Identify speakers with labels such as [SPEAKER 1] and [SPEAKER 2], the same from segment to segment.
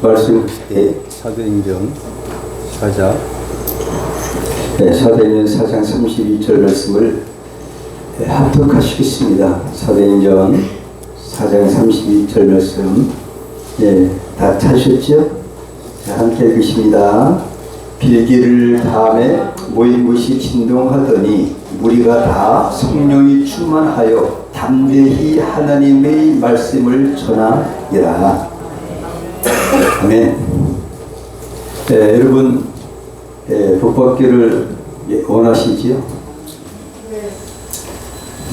[SPEAKER 1] 말씀 사도행전 4장 사도행전 4장 32절 말씀을 합독하시겠습니다. 사도행전 4장 32절 말씀 다 찾으셨죠? 함께 읽으십니다. 빌기를 다음에 모인 곳이 진동하더니 무리가 다 성령이 충만하여 담대히 하나님의 말씀을 전하니라. 아멘. 여러분 복받기를 원하시지요?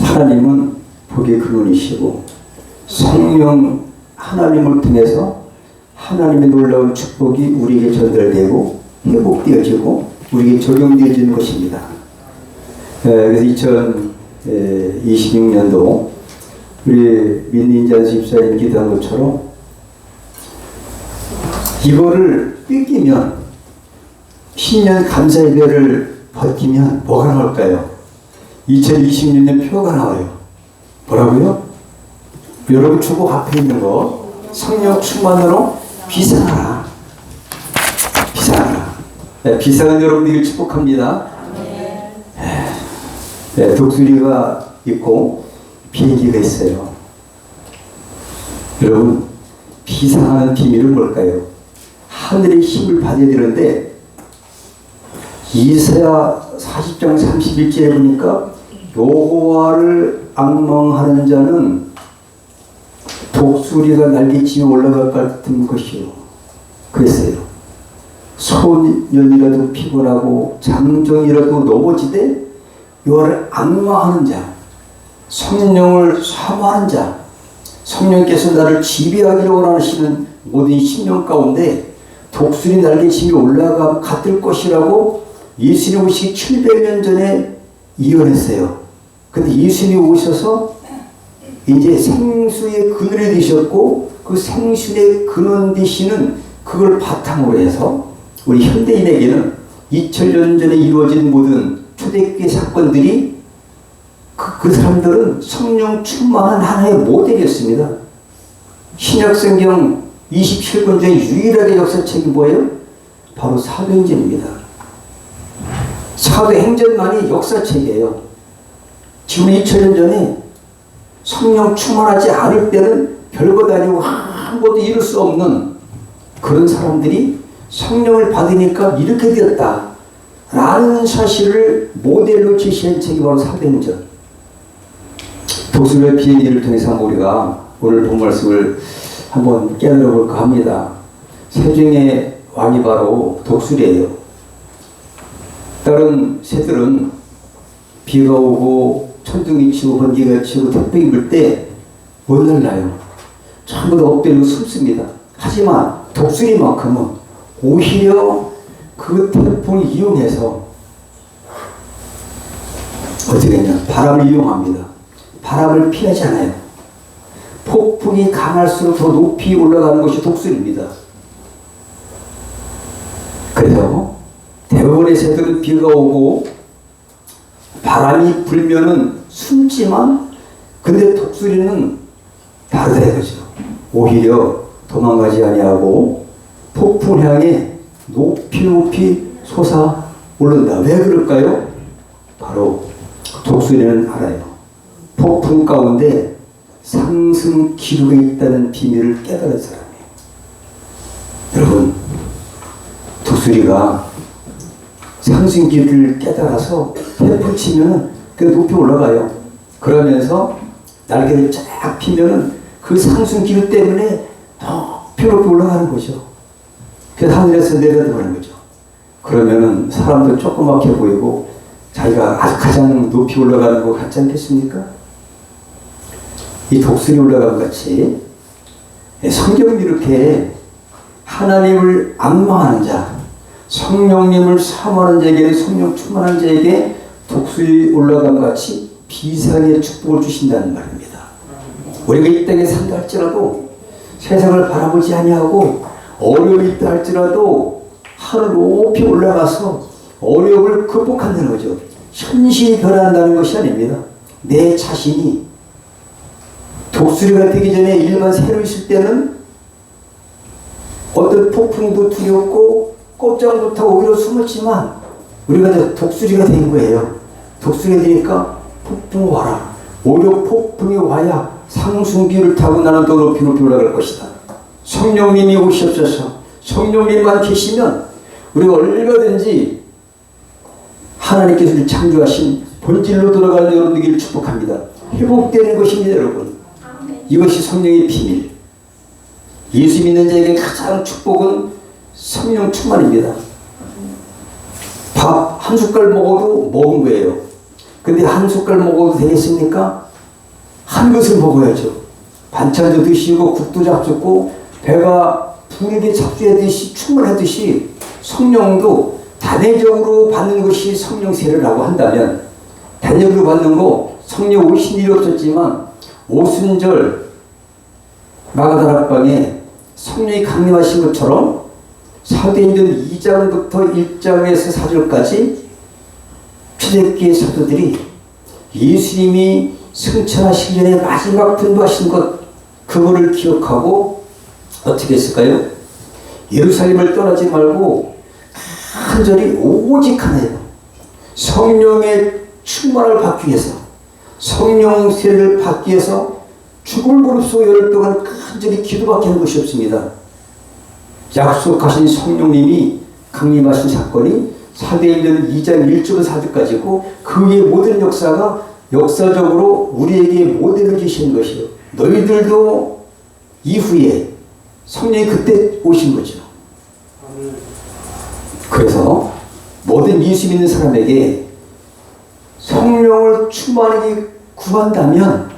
[SPEAKER 1] 하나님은 복의 근원이시고 성령 하나님을 통해서 하나님의 놀라운 축복이 우리에게 전달되고 회복되어지고 우리에게 적용되어지는 것입니다. 그래서 2026년도 우리 민인자 집사님 기도한 것처럼 이거를 뺏기면 신년 감사예배를 버티면 뭐가 나올까요? 2026년 표가 나와요. 뭐라고요? 여러분 축복 앞에 있는 거 성령 충만으로 비상하라. 비상하라. 비상은 여러분에게 축복합니다. 독수리가 있고 비행기가 있어요. 여러분 비상하는 비밀은 뭘까요? 하늘의 힘을 받아야 되는데 이사야 40장 31절에 보니까 여호와를 앙망하는 자는 독수리가 날개치며 올라갈 것 같은 것이요. 그랬어요. 소년이라도 피곤하고 장정이라도 넘어지되 여호와를 앙망하는 자, 성령을 사모하는 자, 성령께서 나를 지배하기를 원하시는 모든 심령 가운데 독수리 날개치며 올라가 같을 것이라고 예수님 오시기 700년 전에 예언했어요. 근데 예수님이 오셔서 이제 생수의 근원이 되셨고 그 생수의 근원 되시는 그걸 바탕으로 해서 우리 현대인에게는 2000년 전에 이루어진 모든 초대교회 사건들이 그 사람들은 성령 충만한 하나의 모델이었습니다. 신약성경 27권 중에 유일하게 역사책이 뭐예요? 바로 사도행전입니다. 사도행전만이 역사책이에요. 지금 2000년 전에 성령 충만하지 않을 때는 별것 아니고 아무것도 이룰 수 없는 그런 사람들이 성령을 받으니까 이렇게 되었다 라는 사실을 모델로 제시한 책이 바로 사도행전. 독수리의 비행기를 통해서 우리가 오늘 본 말씀을 한번 깨달아 볼까 합니다. 새중의 왕이 바로 독수리예요. 다른 새들은 비가 오고 천둥이 치고 번개가 치고 태풍이 불 때 못 날라요. 전부 다 엎드리고 숨습니다. 하지만 독수리만큼은 오히려 그 태풍을 이용해서 어떻게 했냐? 바람을 이용합니다. 바람을 피하지 않아요. 폭풍이 강할수록 더 높이 올라가는 것이 독수리입니다. 그래서 대부분의 새들은 비가 오고 바람이 불면은 숨지만 근데 독수리는 다르다 이거죠. 오히려 도망가지 아니하고 폭풍을 향해 높이 솟아 오른다. 왜 그럴까요? 바로 독수리는 알아요. 폭풍 가운데 상승 기록에 있다는 비밀을 깨달은 사람이에요. 여러분, 독수리가 상승 기록을 깨달아서 태풍 치면은 그 높이 올라가요. 그러면서 날개를 쫙 피면은 그 상승 기록 때문에 높이 올라가는 거죠. 그래서 하늘에서 내려다보는 거죠. 그러면은 사람도 조그맣게 보이고 자기가 가장 높이 올라가는 것 같지 않겠습니까? 이 독수리 올라간 같이 성경이 이렇게 하나님을 앙망하는 자, 성령님을 사모하는 자에게, 성령 충만한 자에게 독수리 올라간 같이 비상의 축복을 주신다는 말입니다. 우리가 이 땅에 산다 할지라도 세상을 바라보지 아니하고 어려움이 있다 할지라도 하늘 높이 올라가서 어려움을 극복한다는 거죠. 현실이 변한다는 것이 아닙니다. 내 자신이 독수리가 되기 전에 일반 새로 있을 때는 어떤 폭풍도 두렵고 꼼짝 못하고 오히려 숨었지만 우리가 이제 독수리가 된 거예요. 독수리가 되니까 폭풍 와라. 오히려 폭풍이 와야 상승기를 타고 나는 더 높이 높이 올라갈 것이다. 성령님이 오시옵소서. 성령님만 계시면 우리가 얼마든지 하나님께서 우리를 창조하신 본질로 돌아가는 여러분 되기를 축복합니다. 회복되는 것입니다, 여러분. 이것이 성령의 비밀. 예수 믿는 자에게 가장 축복은 성령 충만입니다. 밥 한 숟갈 먹어도 먹은 거예요. 근데 한 숟갈 먹어도 되겠습니까? 한 것을 먹어야죠. 반찬도 드시고 국도 잡숫고 배가 불에게 잡수하듯이 충분하듯이 성령도 단회적으로 받는 것이 성령 세례라고 한다면 단회적으로 받는 거 성령 오신 일이 없었지만 오순절 마가다락방에 성령이 강림하신 것처럼 사도행전 2장부터 1장에서 4절까지 초대교회 사도들이 예수님이 승천하시기 전에 마지막 분부하신 것 그거를 기억하고 어떻게 했을까요? 예루살렘을 떠나지 말고 간절히 오직 하나예요. 성령의 충만을 받기 위해서 성령 세례를 받기 위해서 죽을 무릎 속 열흘 동안 간절히 기도밖에 하는 것이 없습니다. 약속하신 성령님이 강림하신 사건이 사도행전 2장 1절부터 4절까지고 그 위의 모든 역사가 역사적으로 우리에게 모델을 주시는 것이요. 너희들도 이후에 성령이 그때 오신 거죠. 그래서 모든 예수 믿는 사람에게 성령을 충만하게 구한다면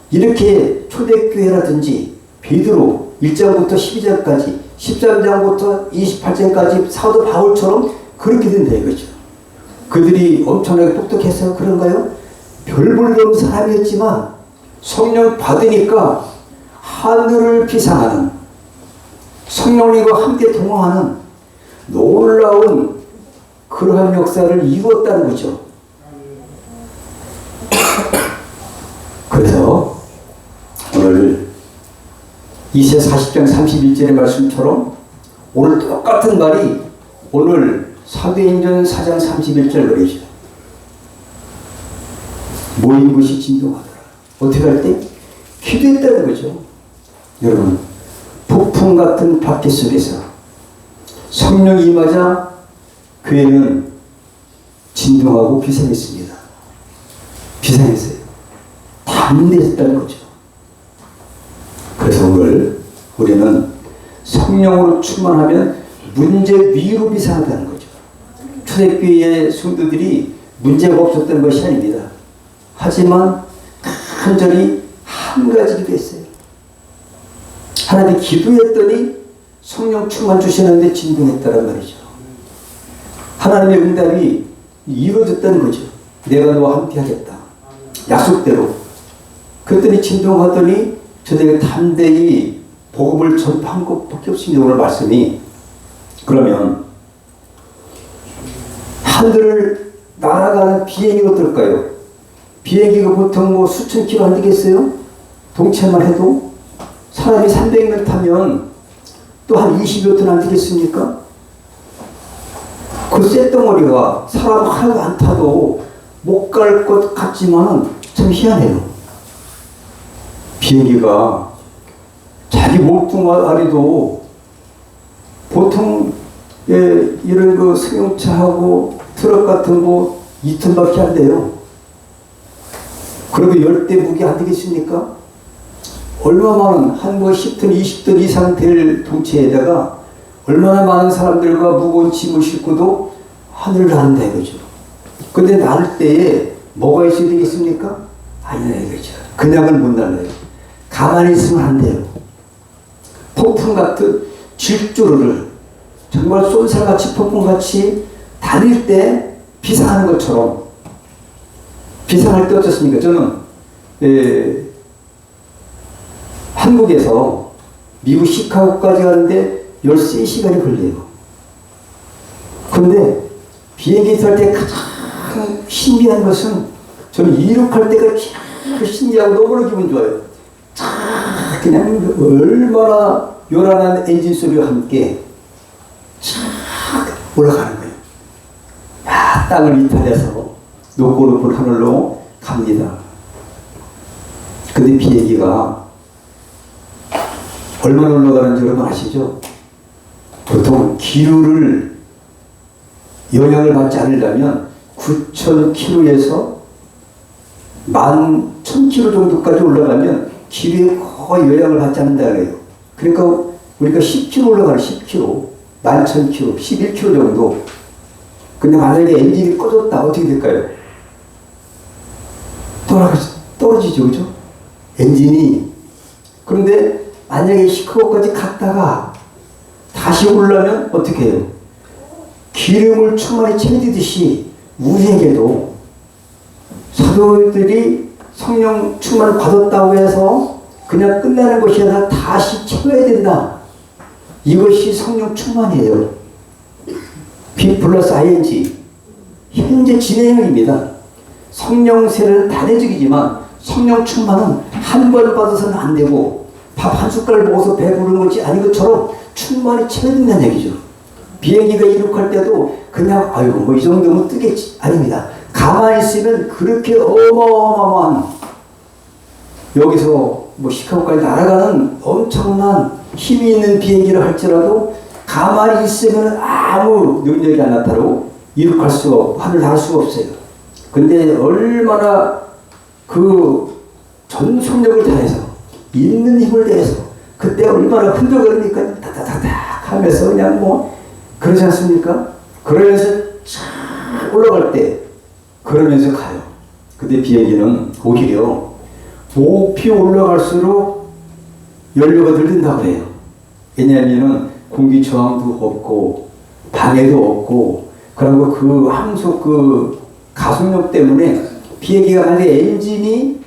[SPEAKER 1] 이렇게 초대교회라든지 베드로 1장부터 12장까지 13장부터 28장까지 사도 바울처럼 그렇게 된다 이거죠. 그들이 엄청나게 똑똑해서 그런가요? 별 볼 일 없는 사람이었지만 성령 받으니까 하늘을 비상하는 성령님과 함께 동행하는 놀라운 그러한 역사를 이루었다는 거죠. 그래서 오늘 이세 40장 31절의 말씀처럼 오늘 똑같은 말이 오늘 사도행전 4장 31절 말이죠. 모인 것이 진동하더라. 어떻게 할 때? 기도했다는 거죠. 여러분, 폭풍 같은 바퀴 속에서 성령이 임하자 교회는 진동하고 비상했습니다. 비상했어요. 담대했다는 거죠. 그래서 오늘 우리는 성령으로 충만하면 문제 위로 비상하다는 거죠. 초대교회의 성도들이 문제가 없었던 것이 아닙니다. 하지만 간절히 한 가지 기도했어요. 하나님 기도했더니 성령 충만 주시는데 진동했다는 말이죠. 하나님의 응답이 이루어졌다는 거죠. 내가 너와 함께 하겠다. 약속대로. 그랬더니 진동하더니 저들에게 담대히 복음을 전파한 것밖에 없습니다. 오늘 말씀이. 그러면 하늘을 날아가는 비행기 어떨까요? 비행기가 보통 뭐 수천 킬로 안 되겠어요? 동체만 해도 사람이 300명 타면 또 한 20여 톤 안 되겠습니까? 그 쇳덩어리가 사람 하나도 안 타도 못 갈 것 같지만 참 희한해요. 비행기가 자기 몸뚱아리도 보통 이런 그 승용차하고 트럭 같은 거 2톤밖에 안 돼요. 그리고 10대 무게 안 되겠습니까? 얼마 많은 한 뭐 10톤, 20톤 이상 될 동체에다가 얼마나 많은 사람들과 무거운 짐을 싣고도 하늘을 난다 이거죠. 근데 날 때에 뭐가 있어야 되겠습니까? 아니야 이거죠. 그냥은 못 날아요. 가만히 있으면 안 돼요. 폭풍 같은 질주를 정말 쏜살같이 폭풍같이 다닐 때 비상하는 것처럼 비상할 때 어떻습니까? 저는 한국에서 미국 시카고까지 가는데 13시간이 걸려요. 그런데 비행기 탈 때 가장 신기한 것은 저는 이륙할 때가 제일 신기하고 너무나 기분 좋아요. 그냥 얼마나 요란한 엔진 소리와 함께 쫙 올라가는 거예요. 막 땅을 이탈해서 높고 높은 하늘로 갑니다. 근데 비행기가 얼마나 올라가는지 여러분 아시죠? 보통 기류를 영향을 받지 않으려면 9,000km에서 11,000km 정도까지 올라가면 기류에 거의 영향을 받지 않는다 그래요. 그러니까 우리가 10km 올라가는 10km, 11,000km, 11km 정도. 근데 만약에 엔진이 꺼졌다 어떻게 될까요? 떨어지죠, 그죠? 엔진이. 그런데 만약에 시카고까지 갔다가 다시 오려면 어떻게 해요? 기름을 충만히 채우듯이 우리에게도 사도들이 성령 충만을 받았다고 해서 그냥 끝나는 것이 아니라 다시 채워야 된다. 이것이 성령 충만이에요. B 플러스 ING. 현재 진행형입니다. 성령 세례는 단회적이지만 성령 충만은 한 번 받아서는 안 되고 밥 한 숟갈 먹어서 배부른 것이 아닌 것처럼 충만히 채워야 된다는 얘기죠. 비행기가 이륙할 때도 그냥 아이고 뭐 이 정도면 뜨겠지. 아닙니다. 가만히 있으면 그렇게 어마어마한 여기서 뭐 시카고까지 날아가는 엄청난 힘이 있는 비행기를 할지라도 가만히 있으면 아무 능력이 안 나타나고 이륙할 수가 하늘 날 수가 없어요. 근데 얼마나 그 전속력을 다해서 있는 힘을 다해서 그때 얼마나 흔들거리니까 다다다닥 하면서 그냥 뭐 그러지 않습니까? 그러면서 쫙 올라갈 때 그러면서 가요. 근데 비행기는 오히려 높이 올라갈수록 연료가 덜 든다고 해요. 왜냐하면 공기 저항도 없고 방해도 없고 그리고 그 항속 그 가속력 때문에 비행기가 만약에 엔진이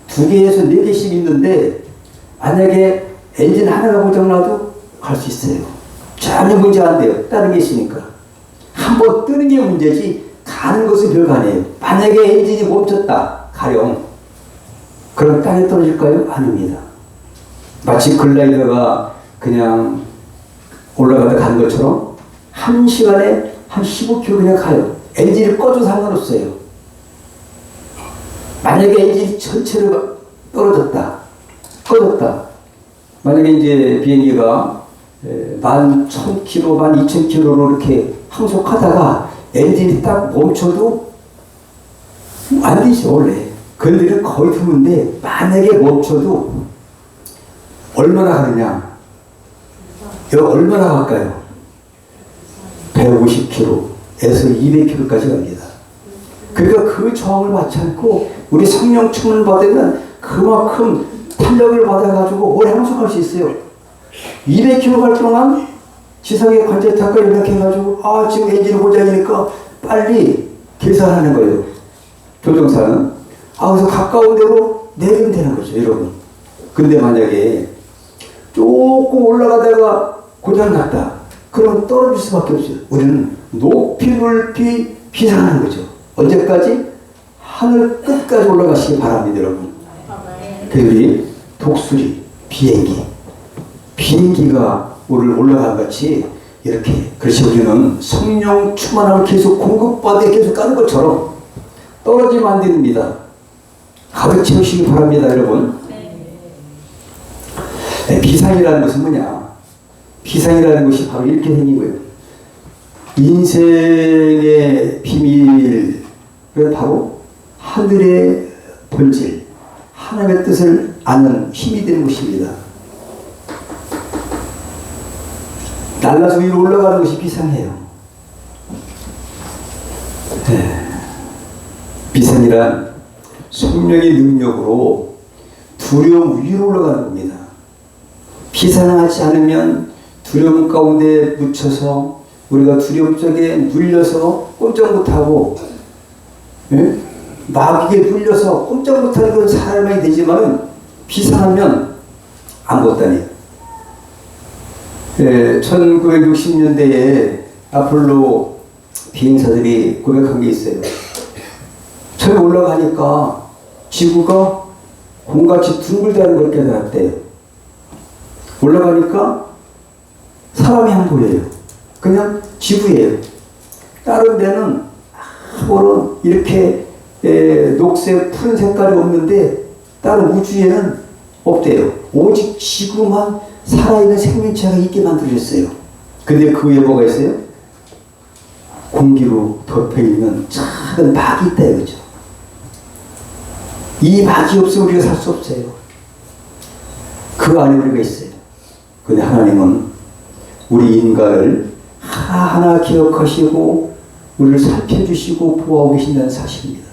[SPEAKER 1] 2개에서 4개씩 있는데 만약에 엔진 하나가 고장나도 갈 수 있어요. 전혀 문제 안 돼요. 다른 게 있으니까. 한번 뜨는 게 문제지 가는 것은 별거 아니에요. 만약에 엔진이 멈췄다. 가령 그럼 땅에 떨어질까요? 아닙니다. 마치 글라이더가 그냥 올라가다 가는 것처럼 1시간에 한 15km 그냥 가요. 엔진이 꺼져도 상관없어요. 만약에 엔진이 전체로 떨어졌다. 꺼졌다. 만약에 이제 비행기가 11,000km, 12,000km로 이렇게 항속하다가 엔진이 딱 멈춰도 안 되죠, 원래. 그들은 거의 드문데 만약에 멈춰도 얼마나 가느냐? 여기 얼마나 갈까요? 150km에서 200km까지 갑니다. 그러니까 그 저항을 맞지 않고 우리 성령 충만을 받으면 그만큼 탄력을 받아가지고 오래 항속할 수 있어요. 200km 갈 동안 지상의 관제 탁을 이렇게 해가지고 아 지금 엔진이 고장이니까 빨리 계산하는 거예요. 조종사는. 그래서 가까운 데로 내리면 되는 거죠, 여러분. 근데 만약에 조금 올라가다가 고장났다. 그럼 떨어질 수밖에 없어요. 우리는 높이 비상하는 거죠. 언제까지? 하늘 끝까지 올라가시기 바랍니다, 여러분. 그들이 독수리, 비행기가 올라간 같이 이렇게. 그래서 우리는 성령 충만함을 계속 공급받아 계속 가는 것처럼 떨어지면 안 됩니다. 가득 채우시기 바랍니다, 여러분. 네, 비상이라는 것은 뭐냐? 비상이라는 것이 바로 이렇게 생긴 거예요. 인생의 비밀은 바로 하늘의 본질, 하나님의 뜻을 아는 힘이 되는 것입니다. 날라서 위로 올라가는 것이 비상이에요. 네. 비상이란 성령의 능력으로 두려움 위로 올라가는 겁니다. 비상하지 않으면 두려움 가운데 묻혀서 우리가 두려움 속에 눌려서 꼼짝 못하고 마귀에 눌려서 꼼짝 못하는 그런 사람이 되지만 비상하면 아무것도 아니에요. 1960년대에 아폴로 비행사들이 고백한 게 있어요. 처음에 올라가니까 지구가 공같이 둥글다는 걸 깨달았대요. 올라가니까 사람이 안 보여요. 그냥 지구예요. 다른 데는 아무런 이렇게 녹색, 푸른 색깔이 없는데 다른 우주에는 없대요. 오직 지구만 살아있는 생명체가 있게 만들어졌어요. 근데 그 위에 뭐가 있어요? 공기로 덮여있는 작은 막이 있다 이거죠. 이 막이 없으면 우리가 살 수 없어요. 그 안에 우리가 있어요. 근데 하나님은 우리 인간을 하나하나 기억하시고 우리를 살펴주시고 보호하고 계신다는 사실입니다.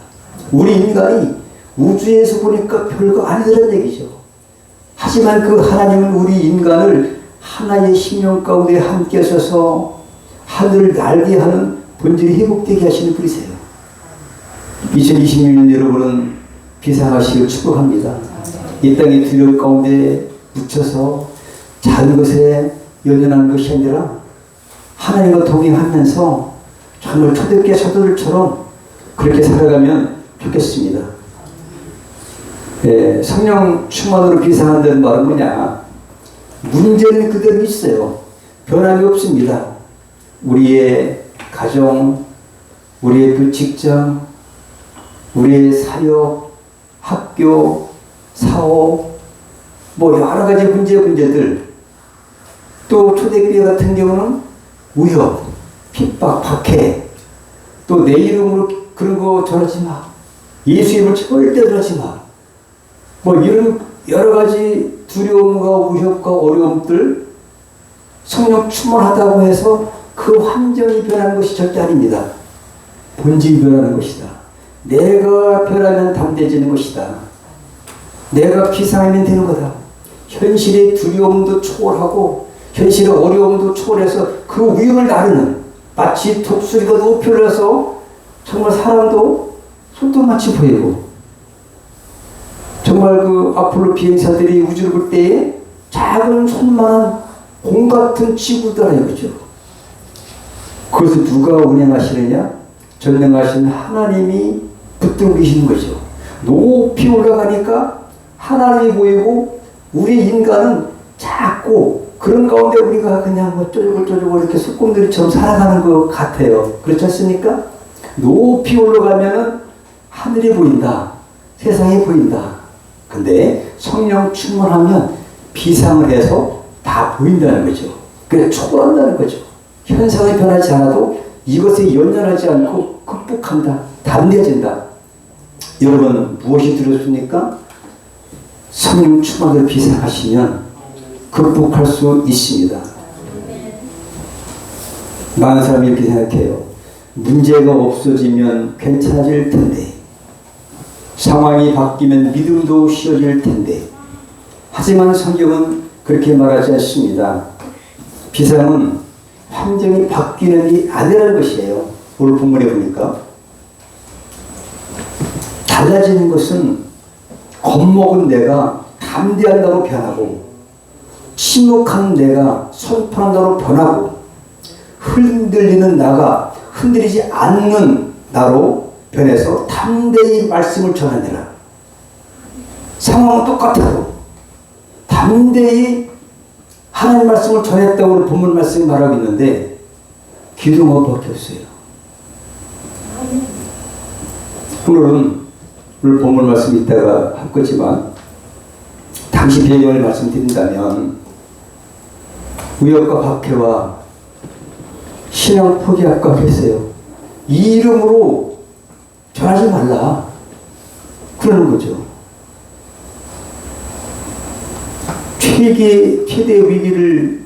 [SPEAKER 1] 우리 인간이 우주에서 보니까 별거 아니더란 얘기죠. 하지만 그 하나님은 우리 인간을 하나의 심령 가운데 함께 서서 하늘을 날게 하는 본질이 회복되게 하시는 분이세요. 2026년 여러분은 비상하시길 축복합니다. 이 땅의 두려움 가운데 묻혀서 작은 것에 연연하는 것이 아니라 하나님과 동행하면서 정말 초대교회 사도들처럼 그렇게 살아가면 좋겠습니다. 성령 충만으로 비상한다는 말은 뭐냐? 문제는 그대로 있어요. 변함이 없습니다. 우리의 가정, 우리의 그 직장, 우리의 사역, 학교, 사업, 뭐 여러 가지 문제들, 또 초대교회 같은 경우는 위협, 핍박, 박해, 또 내 이름으로 그런 거 전하지 마. 예수 이름을 절대 전하지 마. 뭐 이런 여러 가지 두려움과 위협과 어려움들, 성령 충만하다고 해서 그 환경이 변하는 것이 절대 아닙니다. 본질이 변하는 것이다. 내가 변하면 담대해지는 것이다. 내가 비상하면 되는 거다. 현실의 두려움도 초월하고 현실의 어려움도 초월해서 그 위험을 나르는, 마치 독수리가 높이 올라서 정말 사람도 손톱같이 보이고, 정말 그 아폴로 비행사들이 우주를 볼 때에 작은 손만한 공 같은 지구더라요. 그죠? 그것을 누가 운행하시느냐? 전능하신 하나님이 붙들고 계시는 거죠. 높이 올라가니까 하나님이 보이고 우리 인간은 작고 그런 가운데 우리가 그냥 뭐 쪼르고 이렇게 소꿉놀이처럼 살아가는 것 같아요. 그렇지 않습니까? 높이 올라가면은 하늘이 보인다. 세상이 보인다. 근데 성령 충만하면 비상을 해서 다 보인다는 거죠. 그래서 초월한다는 거죠. 현상이 변하지 않아도 이것에 연연하지 않고 극복한다. 담대해진다. 여러분 무엇이 두렵습니까? 성령 충만으로 비상하시면 극복할 수 있습니다. 많은 사람이 이렇게 생각해요. 문제가 없어지면 괜찮아질 텐데, 상황이 바뀌면 믿음도 쉬워질 텐데. 하지만 성경은 그렇게 말하지 않습니다. 비상은 환경이 바뀌는 게 아니라는 것이에요. 오늘 본문에 보니까 달라지는 것은 겁먹은 내가 담대한다고 변하고, 침묵한 내가 선포한다로 변하고, 흔들리는 나가 흔들리지 않는 나로 변해서 담대히 말씀을 전하느라. 상황은 똑같아도 담대히 하나님 말씀을 전했다고 오늘 본문 말씀이 말하고 있는데 기도가 바뀌었어요. 오늘 본문 말씀이 있다가 할 거지만 당시 배경을 말씀드린다면 위협과 박해와 신앙 포기할까 했어요. 이 이름으로 전하지 말라. 그러는 거죠. 최대의 위기를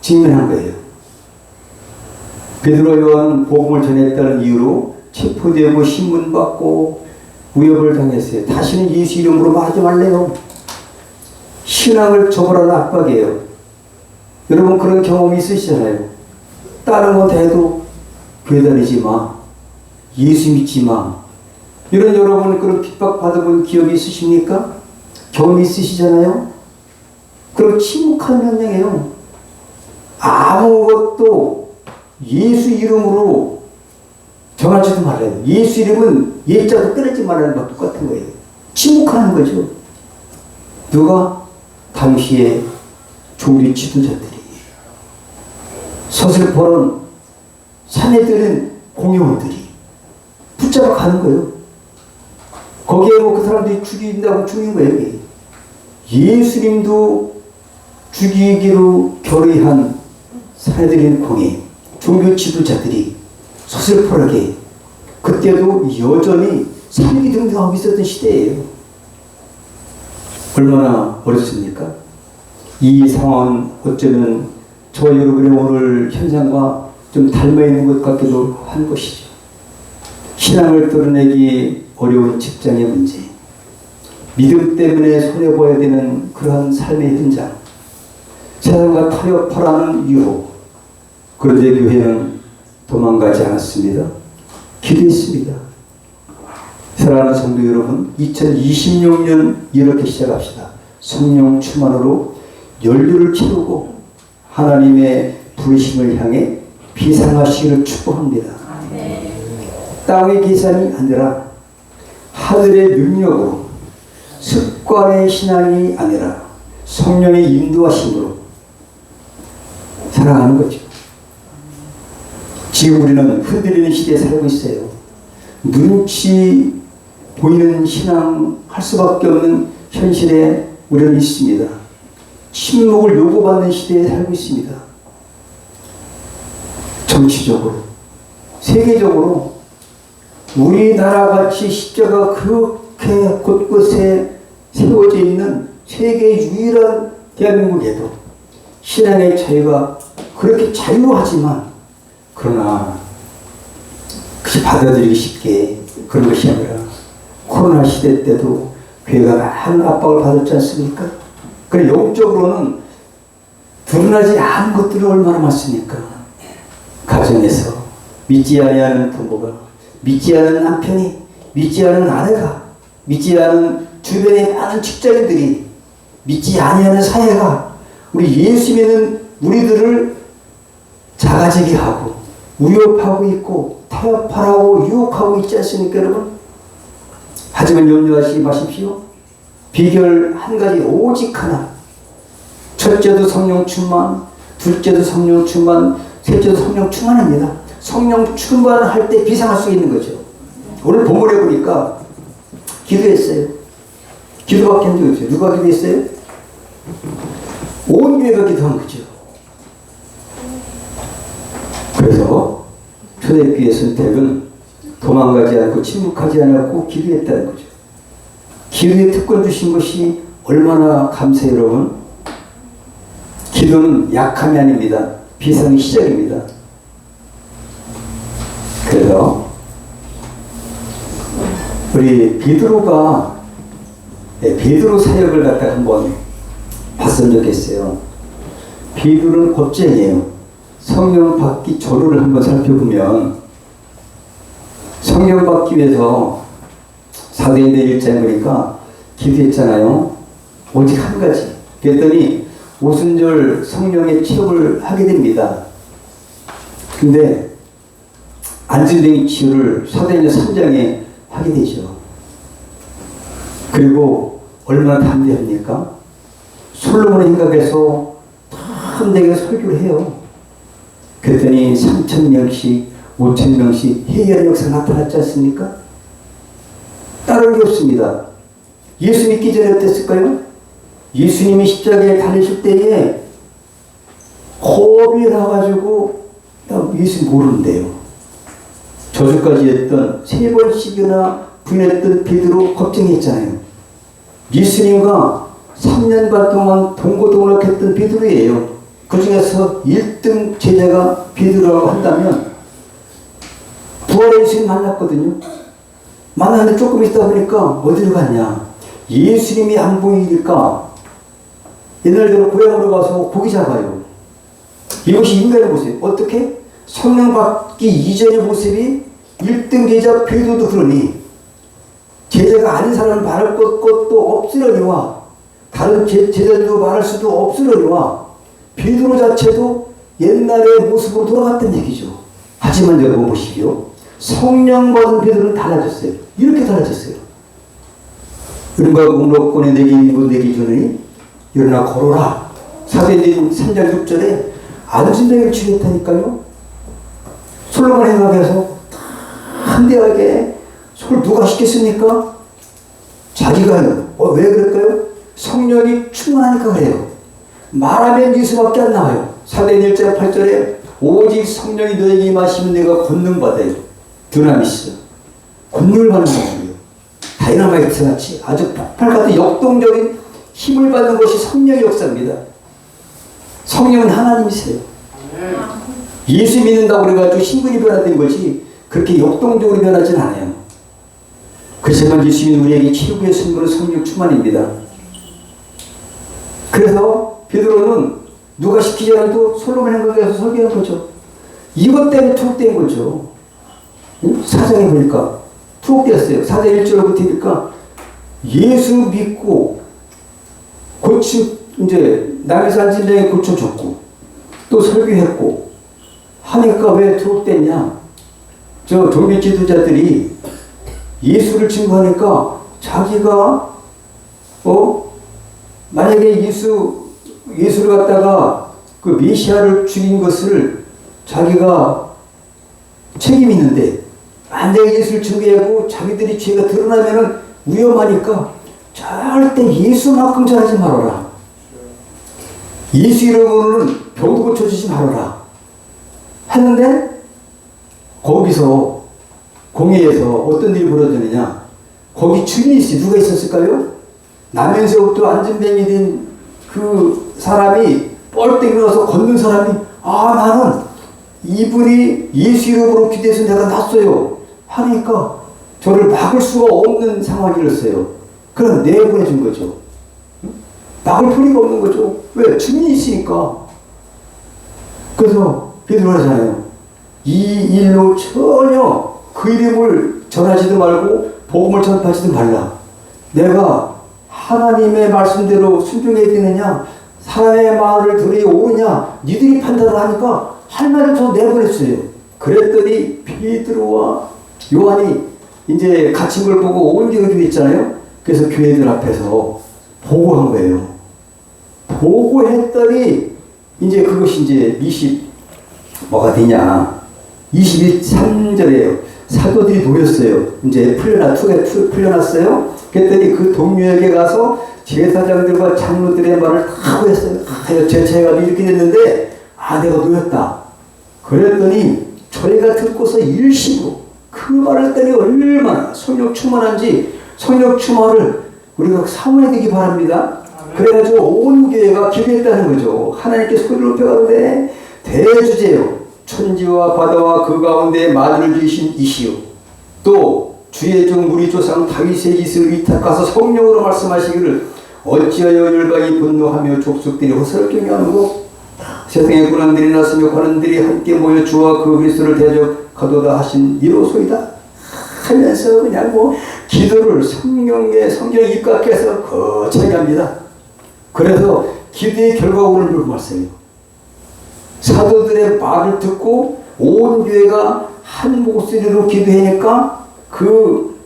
[SPEAKER 1] 직면한 거예요. 베드로 요한 복음을 전했다는 이유로 체포되고 신문받고 위협을 당했어요. 다시는 예수 이름으로 말하지 말래요. 신앙을 저버라는 압박이에요. 여러분 그런 경험이 있으시잖아요. 다른 건 다 해도 교회 다니지 마. 예수 믿지 마. 이런 여러분 그런 핍박받은 기억이 있으십니까? 경험이 있으시잖아요? 그럼 침묵하는 명령이에요. 아무것도 예수 이름으로 정하지도 말아요. 예수 이름은 예자도 끊지 말라는 것 똑같은 거예요. 침묵하는 거죠. 누가? 당시의 조리 지도자들이. 서슬퍼런 산에 들은 공회원들이 붙잡아 가는 거예요. 거기에 뭐 그 사람들이 죽인다고 죽인 거예요. 예수님도 죽이기로 결의한 산에 들인 공회, 종교 지도자들이 서슬퍼하게 그때도 여전히 살기등등하고 있었던 시대예요. 얼마나 어렵습니까? 이 상황은 어쩌면 저 여러분의 오늘 현상과 좀 닮아있는 것 같기도 한 것이죠. 신앙을 드러내기 어려운 직장의 문제, 믿음 때문에 손해보아야 되는 그러한 삶의 현장, 세상과 타협하라는 유혹. 그런데 교회는 도망가지 않았습니다. 기도했습니다. 사랑하는 성도 여러분, 2026년 이렇게 시작합시다. 성령 충만으로 연료를 채우고 하나님의 부르심을 향해 비상하시기를 축복합니다. 땅의 계산이 아니라 하늘의 능력으로, 습관의 신앙이 아니라 성령의 인도하심으로 살아가는 거죠. 지금 우리는 흔들리는 시대에 살고 있어요. 눈치 보이는 신앙 할 수밖에 없는 현실에 우리는 있습니다. 침묵을 요구받는 시대에 살고 있습니다. 정치적으로, 세계적으로 우리나라 같이 십자가 그렇게 곳곳에 세워져 있는 세계 유일한 대한민국에도 신앙의 자유가 그렇게 자유하지만, 그러나 그게 받아들이기 쉽게 그런 것이 아니라 코로나 시대 때도 교회가 많은 압박을 받았지 않습니까? 그래 영적으로는 드러나지 않은 것들이 얼마나 많습니까? 가정에서 믿지 아니하는 부모가, 믿지 않은 남편이, 믿지 않은 아내가, 믿지 않은 주변의 많은 직장인들이, 믿지 아니하는 사회가 우리 예수 믿는 우리들을 작아지게 하고 위협하고 있고 타협하라고 유혹하고 있지 않습니까, 여러분? 하지만 염려하지 마십시오. 비결 한 가지, 오직 하나. 첫째도 성령 충만, 둘째도 성령 충만, 셋째도 성령 충만입니다. 성령 충만할 때 비상할 수 있는 거죠. 오늘 본문에 보니까 기도했어요. 기도밖에 한 적이 없어요. 누가 기도했어요? 온 교회가 기도한 거죠. 그래서 초대교회 선택은 도망가지 않고 침묵하지 않았고 기도했다는 거죠. 기도에 특권 주신 것이 얼마나 감사해요, 여러분. 기도는 약함이 아닙니다. 비상의 시작입니다. 그래서 우리 베드로가 베드로 사역을 갖다가 한번 봤으면 좋겠어요. 베드로는 겁쟁이에요. 성령 받기 전후를 한번 살펴보면 성령 받기 위해서 사도행전 1장에 보니까 기도했잖아요. 오직 한 가지. 그랬더니 오순절 성령의 취업을 하게 됩니다. 근데 안진뱅이 치유를 사도행전 3장에 하게 되죠. 그리고 얼마나 담대합니까? 솔로몬의 행각에서 담대하게 설교를 해요. 그랬더니 3,000명씩 5,000명씩 회개하는 역사가 나타났지 않습니까? 다른 게 없습니다. 예수 믿기 전에 어땠을까요? 예수님이 십자가에 달리실 때에 겁이 나가지고 예수 모르는데요. 저주까지 했던 3번씩이나 부인했던 베드로 걱정했잖아요. 예수님과 3년 반 동안 동고동락했던 베드로예요. 그 중에서 1등 제자가 베드로라고 한다면 부활의 예수님 만났거든요. 만났는데 조금 있다 보니까 어디로 갔냐. 예수님이 안 보이니까 옛날대로 고향으로 가서 고기 잡아요. 이것이 인간의 모습. 어떻게? 성령 받기 이전의 모습이 1등 제자 베드로도 그러니 제자가 아닌 사람은 말할 것도 없으려니와 다른 제자들도 말할 수도 없으려니와 베드로 자체도 옛날의 모습으로 돌아갔던 얘기죠. 하지만 여러분 보시죠. 성령 받은 베드로는 달라졌어요. 이렇게 달라졌어요. 은과 공로권에 내게 입은 내기 전에 일어나 걸어라. 사도행전 3장 6절에 안진뱅이를 취했다니까요. 솔로몬 행각에서 한대하게 그걸 누가 시켰습니까? 자기가요. 왜 그럴까요? 성령이 충만하니까 그래요. 말하면 미수밖에 안 나와요. 사도행 1장 8절에 오직 성령이 너에게 임하시면 내가 권능 받아요. 드나미스. 권능을 받는 거예요. 다이너마이트 같이 아주 폭발 같은 역동적인 힘을 받는 것이 성령의 역사입니다. 성령은 하나님이세요. 예수 믿는다고 그래가지고 신분이 변화된 거지 그렇게 역동적으로 변하진 않아요. 그렇지만 예수 믿는 우리에게 최고의 선물은 성령 충만입니다. 그래서 베드로는 누가 시키지 않아도 솔로몬 행각에서 설교한 거죠. 이것 때문에 투옥된 거죠. 사장에 보니까 투옥되었어요. 사장 1절부터 보니까 예수 믿고 이제 남의 산진장에 고쳐줬고 또 설교했고 하니까 왜 투옥됐냐? 저 종교 지도자들이 예수를 증거하니까 자기가 만약에 예수를 갖다가 그 메시아를 죽인 것을 자기가 책임이 있는데 만약에 예수를 증거하고 자기들이 죄가 드러나면은 위험하니까 절대 예수만큼 전하지 말아라. 예수 이름으로는 병도 고쳐주지 말아라. 했는데 거기서 공회에서 어떤 일이 벌어지느냐. 거기 주인이 누가 있었을까요? 나면서부터 안진뱅이 된 그 사람이 뻘떡 일어나서 걷는 사람이 나는 이분이 예수 이름으로 기도해서 내가 났어요 하니까 저를 막을 수가 없는 상황이었어요. 그럼 내보내준 거죠. 막을 풀이가 없는 거죠. 왜? 주인이 있으니까. 그래서 베드로가 하잖아요. 이 일로 전혀 그 이름을 전하지도 말고 복음을 전파하지도 말라. 내가 하나님의 말씀대로 순종해야 되느냐 사람의 말을 들으니 옳으냐 니들이 판단을 하니까 할 말을 저 내보냈어요. 그랬더니 베드로와 요한이 이제 갇힌 걸 보고 온 교회 있잖아요. 그래서 교회들 앞에서 보고한 거예요. 보고했더니 이제 그것이 이제 뭐가 되냐 23절에요. 사도들이 모였어요. 이제 풀려났어요. 그랬더니 그 동료에게 가서 제사장들과 장로들의 말을 다 보였어요. 제체해가지고 이렇게 됐는데 내가 놓였다. 그랬더니 저희가 듣고서 일시고 그 말을 했더니 얼마나 성령 충만한지 성령 충만을 우리가 사모해야 되기 바랍니다. 그래가지고 온 교회가 기도했다는 거죠. 하나님께 소리를 높여가는데 대주제요 천지와 바다와 그 가운데 만유를 지으신 이시요 또 주의 종 우리 조상 다윗의 이스를 위탁하서 성령으로 말씀하시기를 어찌하여 열방이 분노하며 족속들이 호사를 경외하는고 세상의 군왕들이 났으며 관원들이 함께 모여 주와 그 그리스도를 대적하도다 하신 이로소이다 하면서 그냥 기도를 성경에 입각해서 거창하게 합니다. 그래서 기도의 결과물을 물어봤어요. 사도들의 말을 듣고 온 교회가 한 목소리로 기도하니까 그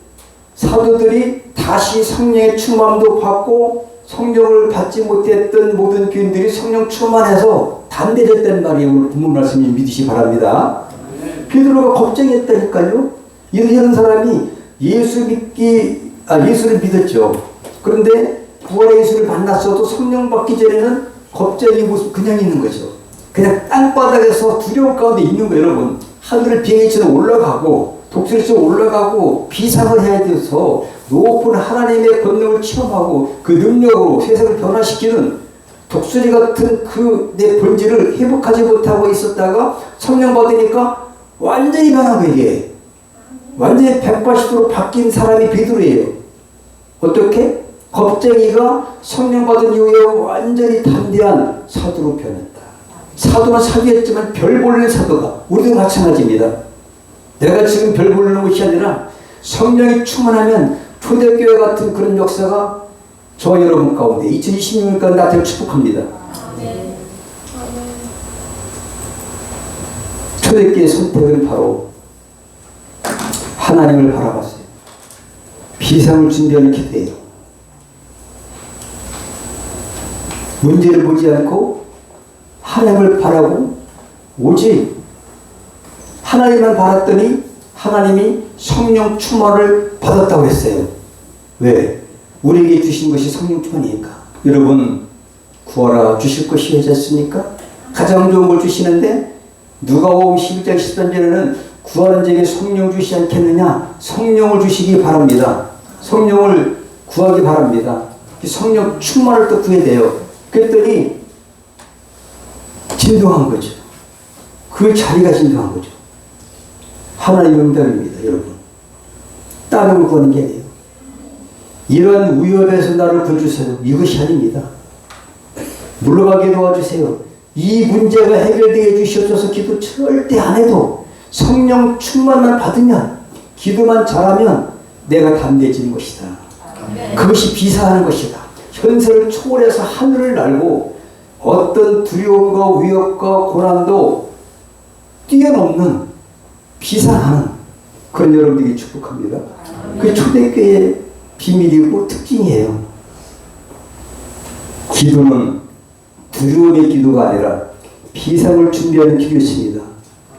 [SPEAKER 1] 사도들이 다시 성령의 충만도 받고 성령을 받지 못했던 모든 교인들이 성령 충만해서 담대했다는 말이에요. 오늘 본문 말씀을 믿으시 바랍니다. 베드로가 걱정했다니까요. 이런 사람이 예수를 믿었죠. 그런데 부활의 예수를 만났어도 성령 받기 전에는 겁쟁이 모습 그냥 있는 거죠. 그냥 땅바닥에서 두려움 가운데 있는 거예요. 여러분 하늘을 비행기처럼 올라가고 독수리처럼 올라가고 비상을 해야 돼서 높은 하나님의 권능을 체험하고 그 능력으로 세상을 변화시키는 독수리 같은 그 내 본질을 회복하지 못하고 있었다가 성령 받으니까 완전히 변하고 이게 완전히 180도로 바뀐 사람이 베드로예요. 어떻게? 겁쟁이가 성령 받은 이후에 완전히 담대한 사도로 변했다. 사도는 사도였지만 별 보는 사도가 우리도 마찬가지입니다. 내가 지금 별 보는 것이 아니라 성령이 충만하면 초대교회 같은 그런 역사가 저와 여러분 가운데 2026년까지 나타날 축복합니다. 초대교회의 선택은 바로 하나님을 바라봤어요. 비상을 준비하는 기대예요. 문제를 보지 않고 하나님을 바라고 오직 하나님만 바랐더니 하나님이 성령 충만을 받았다고 했어요. 왜? 우리에게 주신 것이 성령 충만이니까. 여러분, 구하라 주실 것이 하지 않습니까? 가장 좋은 걸 주시는데 누가복음 11장 13절에는 구하는 자에게 성령 주시지 않겠느냐? 성령을 주시기 바랍니다. 성령을 구하기 바랍니다. 성령 충만을 또 구해야 돼요. 그랬더니 진동한 거죠. 그 자리가 진동한 거죠. 하나님의 응답입니다, 여러분. 다른 걸 구하는 게 아니에요. 이런 위협에서 나를 구해주세요. 이것이 아닙니다. 물러가게 도와주세요. 이 문제가 해결되게 해주시옵소서. 기도 절대 안 해도 성령 충만만 받으면, 기도만 잘하면 내가 담대해지는 것이다. 그것이 비사하는 것이다. 현세를 초월해서 하늘을 날고 어떤 두려움과 위협과 고난도 뛰어넘는 비상하는 그런 여러분들이 축복합니다. 그게 초대교회의 비밀이고 특징이에요. 기도는 두려움의 기도가 아니라 비상을 준비하는 기도였습니다.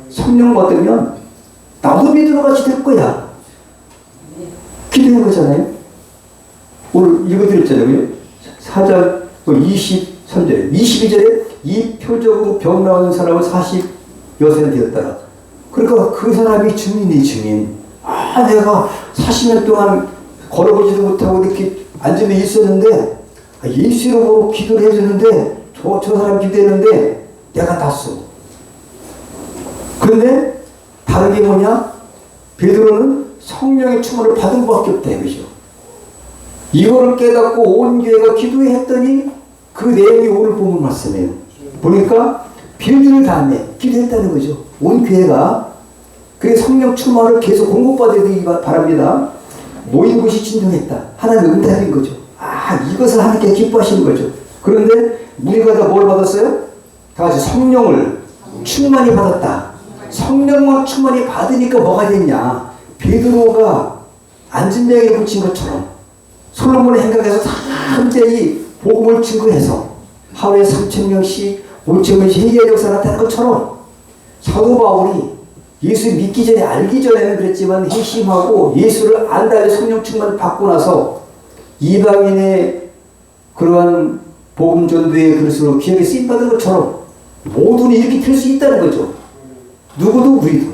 [SPEAKER 1] 성령 받으면 나도 믿음으로 같이 될 거야. 기도한 거잖아요. 오늘 읽어드렸잖아요. 4장 23절에 22절에 이 표적으로 병 나오는 사람은 40여세나 되었더라. 그러니까 그 사람이 증인이 증인. 내가 40년 동안 걸어보지도 못하고 이렇게 앉으면 있었는데 예수 이름으로 기도를 해줬는데 저 사람 기도했는데 내가 났어. 그런데 다른 게 뭐냐? 베드로는 성령의 충만을 받은 것밖에 없다 이거죠. 이거를 깨닫고 온 교회가 기도했더니 그 내용이 오늘 본문 말씀이에요. 보니까 빌드를 다음에 기도했다는 거죠. 온 교회가. 그래서 성령 충만을 계속 공급받아야 되기 바랍니다. 모인 곳이 진동했다. 하나님의 응답인 거죠. 이것을 하나님께 기뻐하시는 거죠. 그런데 우리가 다 뭘 받았어요? 다 같이 성령을 충만히 받았다. 성령만 충만히 받으니까 뭐가 됐냐? 베드로가 안진뱅이를 붙인 것처럼 솔로몬의 행각에서 다 함께 복음을 증거해서 하루에 3,000명씩 5,000명씩 회개의 역사가 나타난 것처럼 사도 바울이 예수 믿기 전에 알기 전에는 그랬지만 회심하고 예수를 안 다음에 성령 충만 받고 나서 이방인의 그러한 복음 전도의 그릇으로 귀하게 쓰임받은 것처럼 모두는 이렇게 될 수 있다는 거죠. 누구도 우리도.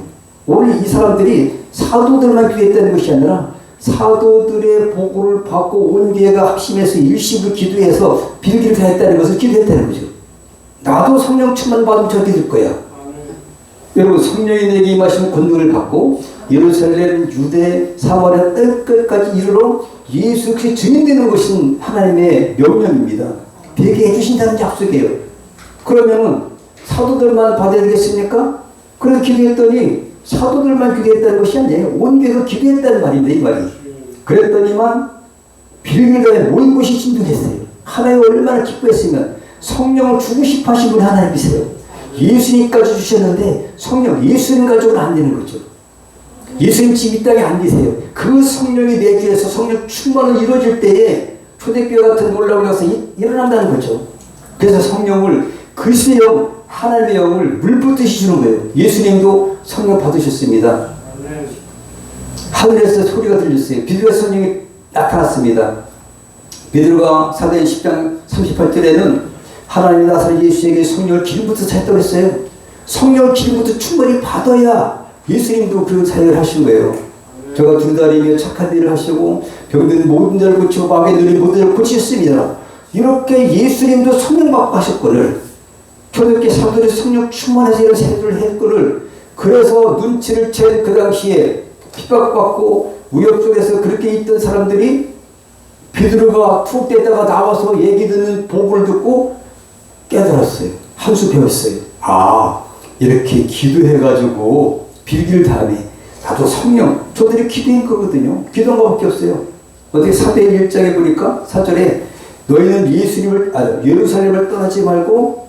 [SPEAKER 1] 오늘 이 사람들이 사도들만 기도했다는 것이 아니라 사도들의 보고를 받고 온 교회가 합심해서 일심을 기도해서 빌기를 다했다는 것을 기도했다는 거죠. 나도 성령 충만 받으면 저렇게 될 거야. 여러분, 성령이 내게 임하시면 권능을 받고 예루살렘, 유대, 사마리아 끝까지 이르러 예수 그리스도의 증인되는 것은 하나님의 명령입니다. 되게 해주신다는 약속이에요. 그러면은 사도들만 받아야 되겠습니까? 그래서 기도했더니 사도들만 기도했다는 것이 아니에요. 온 교회가 기도했다는 말인데 이 말이. 그랬더니만 빌길가에 모인 곳이 진동했어요. 하나님 얼마나 기뻐했으면 성령을 주고 싶어 하신 분이 하나님이세요. 예수님까지 주셨는데 성령, 예수님 가지고는 안 되는 거죠. 예수님 집 이 땅에 안 계세요. 그 성령이 내주에서 성령 충만을 이루어질 때에 초대교회 같은 놀라운 것이 일어난다는 거죠. 그래서 성령을 그리스도의 영, 하나님의 영을 물붓듯이 주는 거예요. 예수님도 성령 받으셨습니다. 하늘에서 소리가 들렸어요. 베드로의 성령이 나타났습니다. 베드로가 사도행 10장 38절에는 하나님이 나서 예수에게 성령을 기름부터 차였다고 했어요. 성령을 기름부터 충분히 받아야 예수님도 그런 사역을 하신 거예요. 저가 두루다니며 착한 일을 하시고 병든 모든 자를 고치고 마귀의 눈이 모든 자를 고치셨습니다. 이렇게 예수님도 성령 받고 하셨거늘 초대교회 사도들이 성령 충만해서 이런 사역을 했거늘 그래서 눈치를 챈 그 당시에 핍박받고 우역 속에서 그렇게 있던 사람들이 베드로가 투옥되다가 나와서 얘기 듣는 복을 듣고 깨달았어요. 한 수 배웠어요. 이렇게 기도해가지고 빌기를 다음에 나도 성령, 저들이 기도한 거거든요. 기도한 거밖에 없어요. 어떻게 사도행 1장에 보니까 4절에 너희는 예루살렘을 떠나지 말고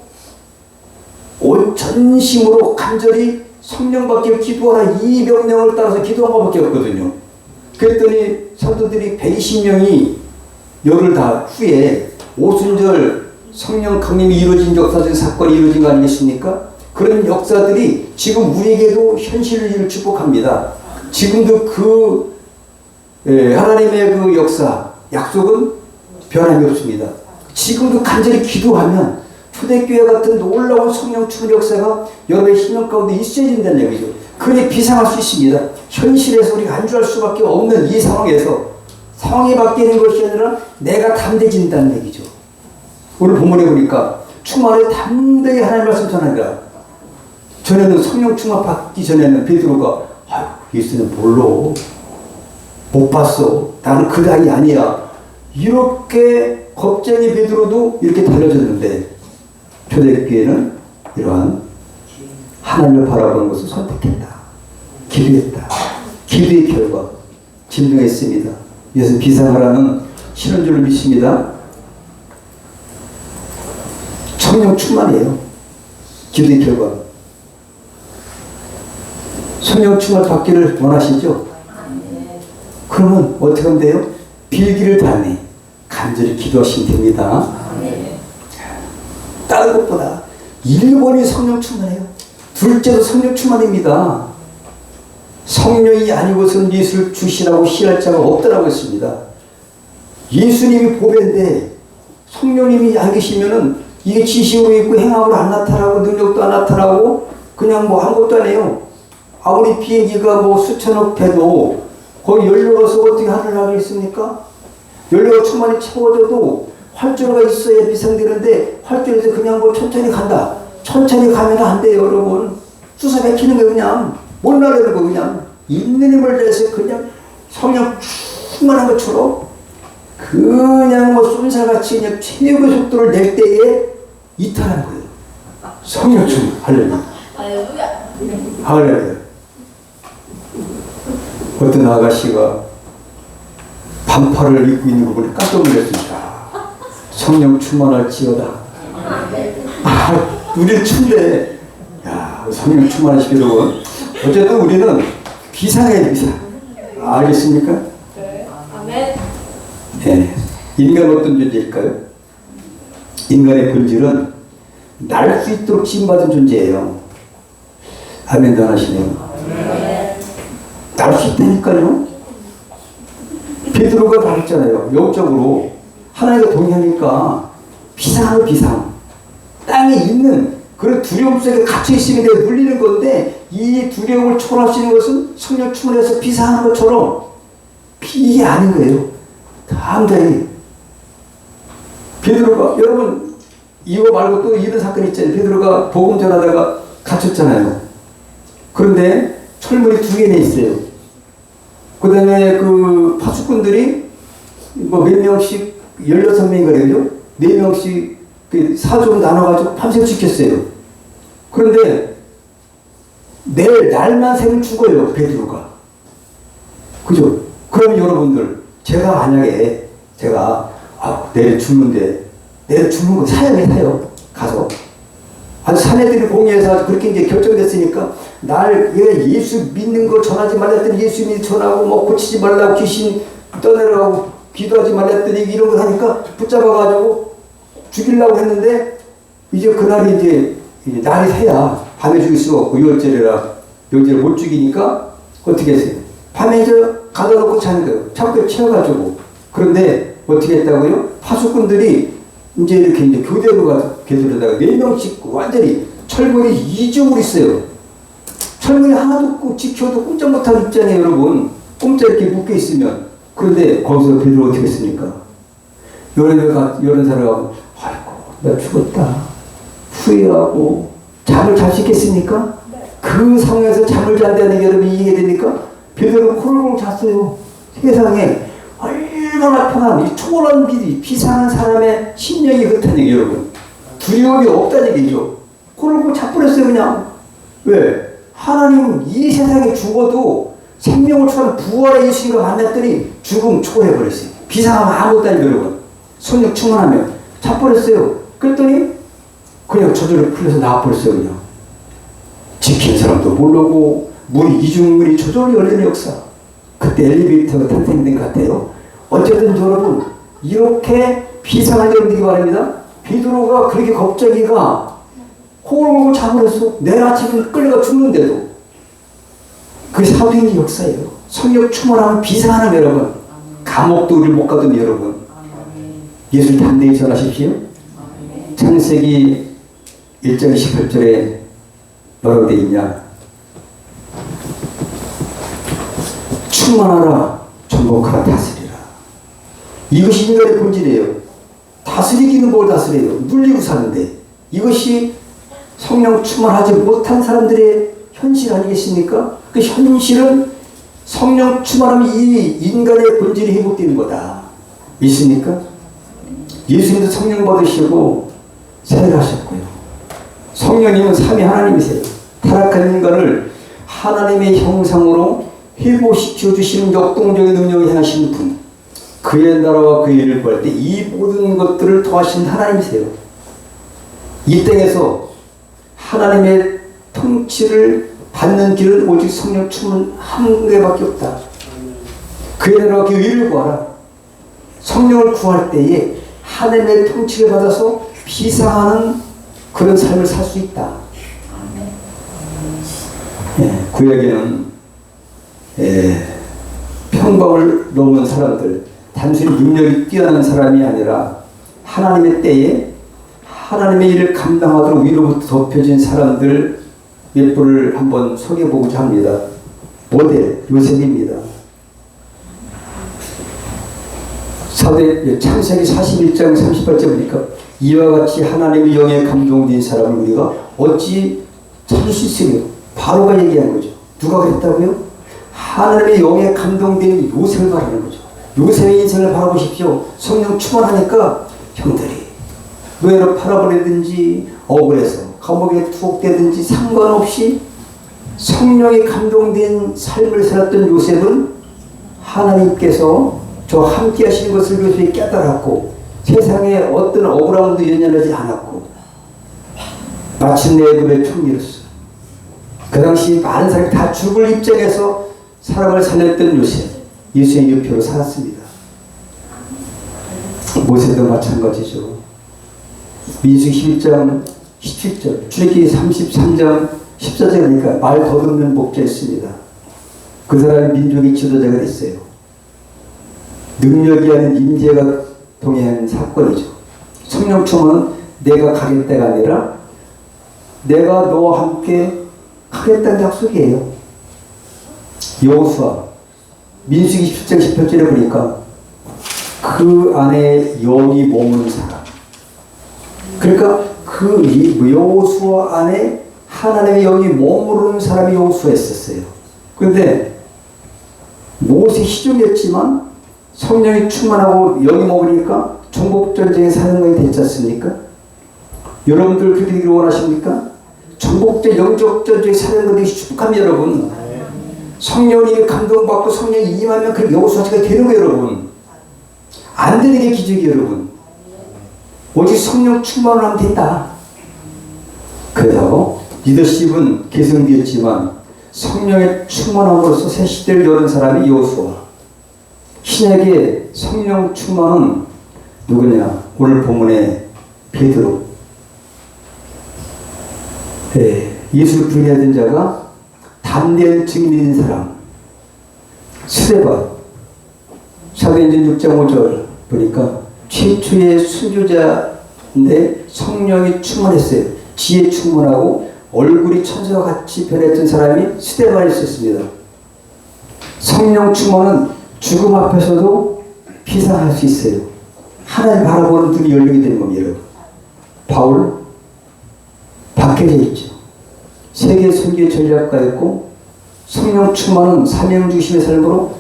[SPEAKER 1] 온 전심으로 간절히 성령 받기를 기도하라 이 명령을 따라서 기도한 것밖에 없거든요. 그랬더니 사도들이 120명이 열흘 다 후에 오순절 성령 강림이 이루어진 역사적 사건이 이루어진 거 아니겠습니까? 그런 역사들이 지금 우리에게도 현실을 축복합니다. 지금도 하나님의 그 역사, 약속은 변함이 없습니다. 지금도 간절히 기도하면 초대교회 같은 놀라운 성령 충만 역사가 여러분의 심령 가운데 있어야 된다는 얘기죠. 그래 비상할 수 있습니다. 현실에서 우리가 안주할 수밖에 없는 이 상황에서 상황이 바뀌는 것이 아니라 내가 담대진다는 얘기죠. 오늘 본문에 보니까 충만을 담대히 하나님 말씀 전하니라. 전에는 성령 충만 받기 전에는 베드로가 아유 예수는 몰라 못 봤어 나는 그 당이 아니야 이렇게 겁쟁이 베드로도 이렇게 달라졌는데 초대교회는 이러한 하나님을 바라보는 것을 선택했다. 기도했다. 기도의 결과 진정했습니다. 이것은 비상하라는 신은 줄로 믿습니다. 성령 충만이에요. 기도의 결과. 성령 충만 받기를 원하시죠? 그러면 어떻게 하면 돼요? 빌기를 다하니 간절히 기도하시면 됩니다. 다른 것보다 1번이 성령 충만해요. 둘째도 성령 충만입니다. 성령이 아니고서는 예수를 주시라고 시할 자가 없더라고 했습니다. 예수님이 보배인데 성령님이 안 계시면은 이게 지식으로 있고 행함으로 안 나타나고 능력도 안 나타나고 그냥 뭐 아무것도 안 해요. 아무리 비행기가 뭐 수천억 배도 거기 연료로서 어떻게 하늘을 하겠습니까? 연료가 충만히 채워져도 활주로가 있어야 비상되는데 활주로에서 그냥 뭐 천천히 간다. 천천히 가면 안 돼요, 여러분. 쑤서 맥히는 거 그냥 못 나르는 거 그냥 있는 힘을 내서 그냥 성령 충만한 것처럼 그냥 뭐 쏜살같이 그냥 최고의 속도를 낼 때에 이탈하는 거예요. 성령 충만. 할렐루야. 할렐루야. 어떤 아가씨가 반팔을 입고 있는 거 보니 깜짝 놀랐습니다. 성령 충만할지어다. 우리는 춘데, 야, 성령 충만하시기 여러분. 어쨌든 우리는 비상이에요, 비상. 알겠습니까?
[SPEAKER 2] 네. 아멘.
[SPEAKER 1] 네. 인간은 어떤 존재일까요? 인간의 본질은 날 수 있도록 지음받은 존재예요. 아멘도 안 하시네요. 날 수 있다니까요. 베드로가 말했잖아요. 영적으로 하나님과 동의하니까 비상은 비상. 땅에 있는 그런 두려움 속에 갇혀있으면 내가 눌리는 건데 이 두려움을 초월할 수 있는 것은 성령 충만해서 비상하는 것처럼 이게 아닌 거예요. 담대히 베드로가 여러분 이거 말고 또 이런 사건이 있잖아요. 베드로가 복음 전하다가 갇혔잖아요. 그런데 철문이 2개나 있어요. 그 다음에 그 파수꾼들이 뭐 몇 명씩 16명인가 그래요. 4명씩 그 사족을 나눠가지고 밤새 지켰어요. 그런데 내일 날만 새면 죽어요, 베드로가. 그죠? 그럼 여러분들, 제가 만약에 내일 죽는데, 내일 죽는 거 사형에 사요. 가서. 아주 사내들이 공의해서 그렇게 이제 결정됐으니까, 얘가 예수 믿는 거 전하지 말랬더니 예수 믿는 전하고, 뭐 고치지 말라고 귀신 떠내려가고, 기도하지 말랬더니 이런 걸 하니까 붙잡아가지고 죽이려고 했는데, 이제 그날이 이제 날이 새야 밤에 죽일 수가 없고, 유월절이라 요절을 못 죽이니까 어떻게 했어요? 밤에 이제 가다 놓고 자는 거예요. 자꾸 채워가지고. 그런데 어떻게 했다고요? 파수꾼들이 이제 이렇게 이제 교대로 가서 개들에다가 4명씩 완전히 철문이 이중으로 있어요. 철문이 하나도 꼭 지켜도 꼼짝 못하고 있잖아요, 여러분. 꼼짝 이렇게 묶여 있으면. 그런데 거기서 베드로가 어떻게 했습니까? 여러 사람하고, 아이고, 나 죽었다. 후회하고, 잠을 잘 씻겠습니까? 그 상황에서 잠을 잔다는 게 여러분이 이해가 됩니까? 베드로는 콜콜 잤어요. 세상에 얼마나 편한, 이 초월한 비상한 사람의 심령이 그렇다는 얘기예요, 여러분. 두려움이 없다는 얘기죠. 콜콜 자버렸어요, 그냥. 왜? 하나님은 이 세상에 죽어도 생명을 초월한 부활의 예수님과 만났더니 죽음 초월해버렸어요. 비상하면 아무것도 아니고, 여러분. 성령 충만하면 자버렸어요. 그랬더니 그냥 저절로 풀려서 나와버렸어요, 그냥. 지킨 사람도 모르고 문이 이중문이 저절로 열리는 역사. 그때 엘리베이터가 탄생된 것 같아요. 어쨌든 여러분 이렇게 비상한 일이 바랍니다. 베드로가 그렇게 겁쟁이가 호흡을 잡으랬어. 내일 아침에 끌려가 죽는데도. 그게 사도행전 역사예요. 성령 충만하면 비상하는 여러분. 감옥도 우리 못 가던 여러분. 예수를 담대히 전하십시오. 창세기 1장 18절에 뭐라고 되어 있냐? 충만하라, 정복하라, 다스리라. 이것이 인간의 본질이에요. 다스리기는 뭘 다스려요? 눌리고 사는데. 이것이 성령 충만하지 못한 사람들의 현실 아니겠습니까? 그 현실은 성령 충만하면 이 인간의 본질이 회복되는 거다. 믿습니까? 예수님도 성령 받으시고 세례하셨고요. 성령님은 삼위 하나님이세요. 타락한 인간을 하나님의 형상으로 회복시켜 주시는 역동적인 능력을 행하시는 분. 그의 나라와 그의 일을 구할 때 이 모든 것들을 도와주신 하나님이세요. 이 땅에서 하나님의 통치를 받는 길은 오직 성령 충만 한 개밖에 없다. 그의 나라와 그의 일을 구하라. 성령을 구할 때에 하나님의 통치를 받아서 비상하는 그런 삶을 살 수 있다. 구약에는 평범을 넘은 사람들, 단순히 능력이 뛰어난 사람이 아니라 하나님의 때에 하나님의 일을 감당하도록 위로부터 덮여진 사람들 몇 분을 한번 소개해보고자 합니다. 모델 요셉입니다. 창세기 41장 38절 보니까 이와 같이 하나님의 영에 감동된 사람을 우리가 어찌 찾을 수 있으며 바로가 얘기한 거죠. 누가 그랬다고요? 하나님의 영에 감동된 요셉을 말하는 거죠. 요셉의 인생을 바라보십시오. 성령 충만하니까 형들이 노예로 팔아버리든지 억울해서 감옥에 투옥되든지 상관없이 성령에 감동된 삶을 살았던 요셉은 하나님께서 저 함께 하시는 것을 요셉이 깨달았고 세상에 어떤 억울함도 연연하지 않았고 마침내 애굽의 총리로서 그 당시 많은 사람이 다 죽을 입장에서 사람을 살렸던 요셉, 예수의 유표로 살았습니다. 모세도 마찬가지죠. 민수기 11장 17절, 출애굽기 33장 14절에 보니까 말 더듬는 목자였습니다. 그 사람이 민족의 지도자가 됐어요. 능력이 아닌 임재가 동행한 사건이죠. 성령 충만은 내가 가겠다가 아니라 내가 너와 함께 하겠다는 약속이에요. 여호수아 민수기 17장 18절에 보니까 그 안에 영이 머무는 사람. 그러니까 그 여호수아 안에 하나님의 영이 머무르는 사람이 여호수아였었어요. 그런데 모세 시종이었지만 성령이 충만하고 영이 머무르니까 전국전쟁의 사령관이 됐지 않습니까? 여러분들 그렇게 되기를 원하십니까? 전국전 영적전쟁의 사령관이 되기 축복합니다, 여러분. 성령이 감동받고 성령이 임하면 그 여호수아가 되는 거예요, 여러분. 안 되는 게 기적이에요, 여러분. 오직 성령 충만을 하면 된다. 그래서 리더십은 개성되었지만 성령의 충만함으로써 새 시대를 여는 사람이 여호수아. 신약의 성령 충만은 누구냐? 오늘 본문에 베드로. 예수를 부인하던 자가 담대한 증인인 사람. 스데반. 사도행전 6장 5절 보니까 최초의 순교자인데 성령이 충만했어요. 지혜 충만하고 얼굴이 천사와 같이 변했던 사람이 스데반이 있었습니다. 성령 충만은 죽음 앞에서도 비상할 수 있어요. 하나님 바라보는 눈이 열리게 되는 겁니다. 여러분. 바울 박해져 있죠. 세계 선교 전략가였고 성령 충만은 사명 중심의 삶으로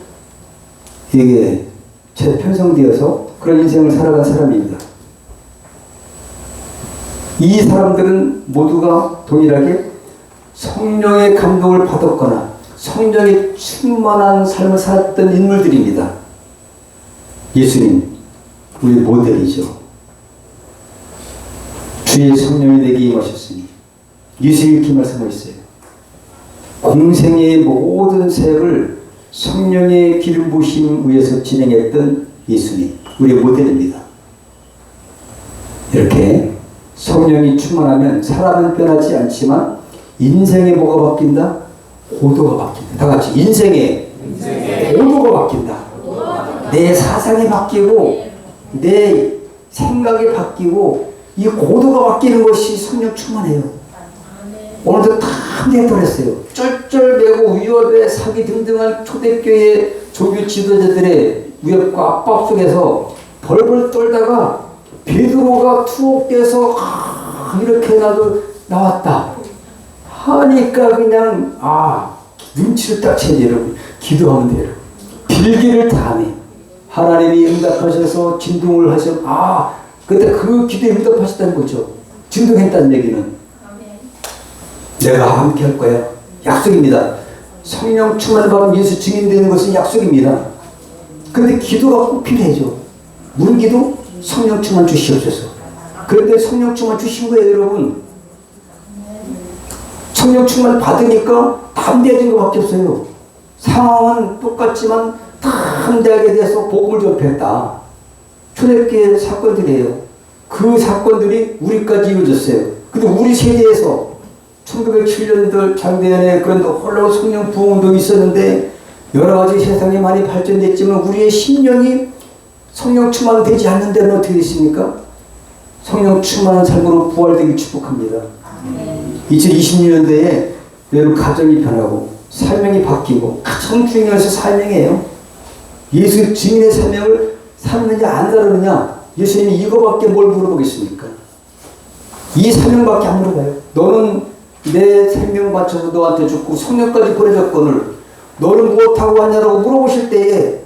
[SPEAKER 1] 이게 재편성되어서 그런 인생을 살아간 사람입니다. 이 사람들은 모두가 동일하게 성령의 감동을 받았거나 성령의 충만한 삶을 살았던 인물들입니다. 예수님, 우리 모델이죠. 주의 성령이 내게 임하셨으니 예수님이 이렇게 말씀하셨어요. 공생의 모든 사역을 성령의 기름 부으심 위에서 진행했던 예수님, 우리의 모델입니다. 이렇게 성령 성령이 충만하면 사람은 변하지 않지만 인생의 뭐가 바뀐다? 고도가 바뀐다. 다 같이 인생의 고도가 바뀐다. 내 사상이 바뀌고 내 생각이 바뀌고 이 고도가 바뀌는 것이 성령 충만해요. 오늘도 다 내버렸어요. 쩔쩔매고 위협에 사기 등등한 초대교회 조교 지도자들의 위협과 압박 속에서 벌벌 떨다가 베드로가 투옥돼서 이렇게 나왔다 하니까 그냥 눈치를 딱 채지 여러분. 기도하면 돼요. 빌기를 다 하네. 하나님이 응답하셔서 진동을 하셔. 그때 그 기도에 응답하셨다는 거죠. 진동했다는 얘기는 내가 함께 할 거야. 약속입니다. 성령 충만을 받으면 예수 증인되는 것은 약속입니다. 그런데 기도가 꼭 필요해죠. 무슨 기도? 성령 충만 주시옵소서. 그런데 성령 충만 주신 거예요, 여러분. 성령 충만 받으니까 담대해진 것밖에 없어요. 상황은 똑같지만 담대하게 돼서 복음을 접했다. 초대교회 사건들이에요. 그 사건들이 우리까지 이루어졌어요. 근데 우리 세대에서 1907년도 장대현에 그런 홀로 성령 부흥운동이 있었는데 여러 가지 세상이 많이 발전됐지만 우리의 심령이 성령 충만되지 않는 데는 어떻게 됐습니까? 성령 충만한 삶으로 부활되기 축복합니다. 2020년대에 여러분 가정이 변하고 사명이 바뀌고 가장 중요한 것이 사명이에요. 예수 증인의 사명을 사느냐 안 사느냐 예수님이 이거밖에 뭘 물어보겠습니까? 이 사명밖에 안 물어봐요. 너는 내 생명 바쳐서 너한테 죽고 성령까지 보내줬거늘 너는 무엇하고 왔냐라고 물어보실 때에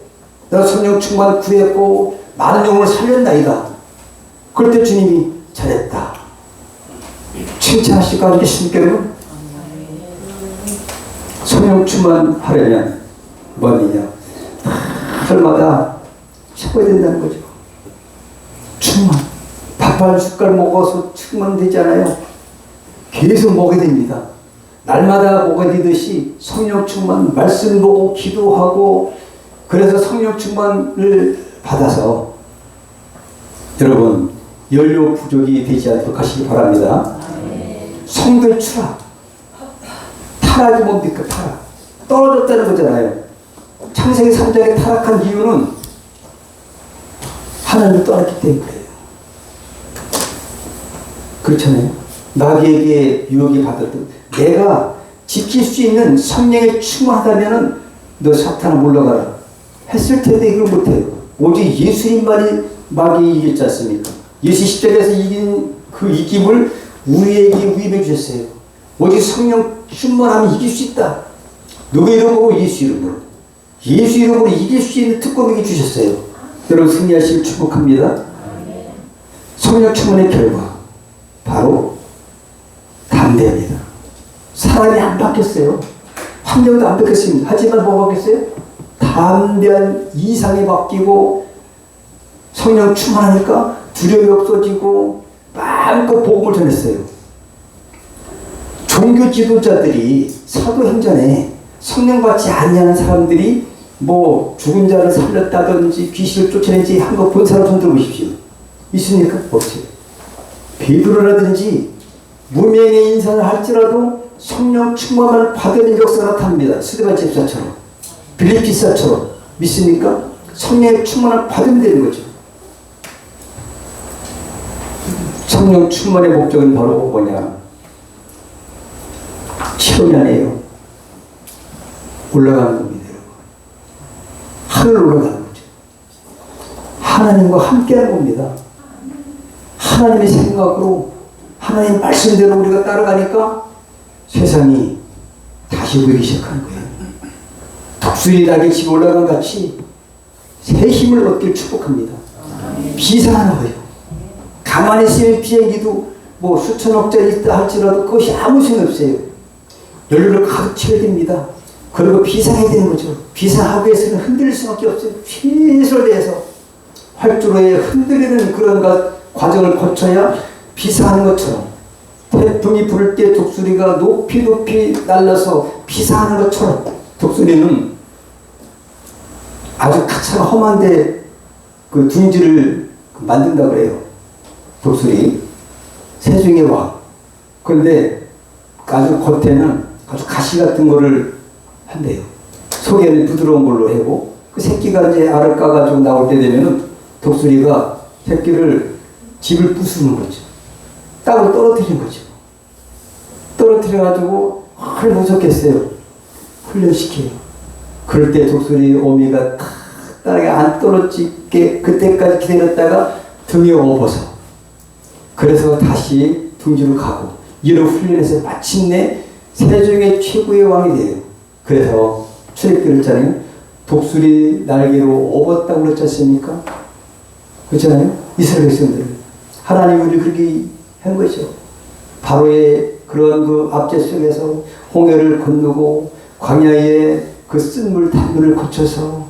[SPEAKER 1] 내가 성령 충만 구했고 많은 영혼을 살렸나이다. 그럴 때 주님이 잘했다. 칭찬하실 거 아니겠습니까 여러분? 성령 충만하려면 뭐냐? 날마다 채워야 된다는 거죠. 충만. 밥 한 숟갈 먹어서 충만되잖아요. 계속 먹어야 됩니다. 날마다 먹어야 되듯이 성령 충만, 말씀 보고 기도하고 그래서 성령 충만을 받아서 여러분 연료 부족이 되지 않도록 하시기 바랍니다. 성도의 추락. 타락이 뭡니까? 타락. 떨어졌다는 거잖아요. 창세기 3장에 타락한 이유는 하나님을 떠났기 때문이에요. 그렇잖아요. 마귀에게 유혹이 받았던 내가 지킬 수 있는 성령에 충만하다면 너 사탄아 물러가라 했을 텐데 이걸 못해요. 오직 예수님만이 마귀에 이겼지 않습니까? 예수 십자가에서 이긴 그 이김을 우리에게 위임해 주셨어요. 오직 성령 충만하면 이길 수 있다. 누구 이름으로? 예수 이름으로. 예수 이름으로 이길 수 있는 특권을 주셨어요. 여러분 승리하시길 축복합니다. 성령 충만의 결과 바로 담대합니다. 사람이 안 바뀌었어요. 환경도 안 바뀌었습니다. 하지만 뭐 바뀌었어요? 담대한 이상이 바뀌고 성령 충만하니까 두려움이 없어지고 마음껏 복음을 전했어요. 종교 지도자들이 사도행전에 성령 받지 않냐는 사람들이 뭐 죽은 자를 살렸다든지 귀신을 쫓아내지 한 거 본 사람 손 들어보십시오. 있습니까? 없어요. 베드로라든지 무명의 인사를 할지라도 성령 충만을 받은 역사가 나타납니다. 스데반 집사처럼 빌립기사처럼 믿습니까? 성령의 충만을 받으면 되는 거죠. 성령 충만의 목적은 바로 뭐냐? 체험이 아니에요. 올라가는 겁니다. 하늘 올라가는 거죠. 하나님과 함께하는 겁니다. 하나님의 생각으로 하나님의 말씀대로 우리가 따라가니까 세상이 다시 보이기 시작하는 거예요. 독수리 날개치고 올라간 같이 새 힘을 얻길 축복합니다. 비상하는 거예요. 가만히 있으면 비행기도 뭐 수천억짜리 있다 할지라도 그것이 아무 소용 없어요. 연료를 가득 채워야 됩니다. 그리고 비상해야 되는 거죠. 비상하기 위해서는 흔들릴 수밖에 없어요. 최소대에서 활주로에 흔들리는 그런 과정을 거쳐야 비상하는 것처럼 태풍이 불을 때 독수리가 높이 높이 날라서 비상하는 것처럼 독수리는 아주 가차가 험한데 그 둥지를 만든다고 그래요. 독수리. 세종의 왕. 그런데 아주 겉에는 아주 가시 같은 거를 한대요. 속에는 부드러운 걸로 하고, 그 새끼가 이제 알을 까가지고 나올 때 되면은 독수리가 새끼를 집을 부수는 거죠. 땅으로 떨어뜨리는 거죠. 떨어뜨려가지고 헐 무섭겠어요. 훈련시켜요. 그럴 때 독수리 어미가 탁 땅에 안 떨어지게 그때까지 기다렸다가 등에 업어서, 그래서 다시 둥지로 가고 이런 훈련해서 마침내 세종의 최고의 왕이 돼요. 그래서 출애굽기를 했잖아요. 독수리 날개로 업었다고 그랬지 않습니까? 그렇잖아요. 이스라엘 백성들 하나님 우리 그렇게 한 거죠. 바로의 그런 그 압제 속에서 홍해를 건너고 광야에 그 쓴물 단물을 거쳐서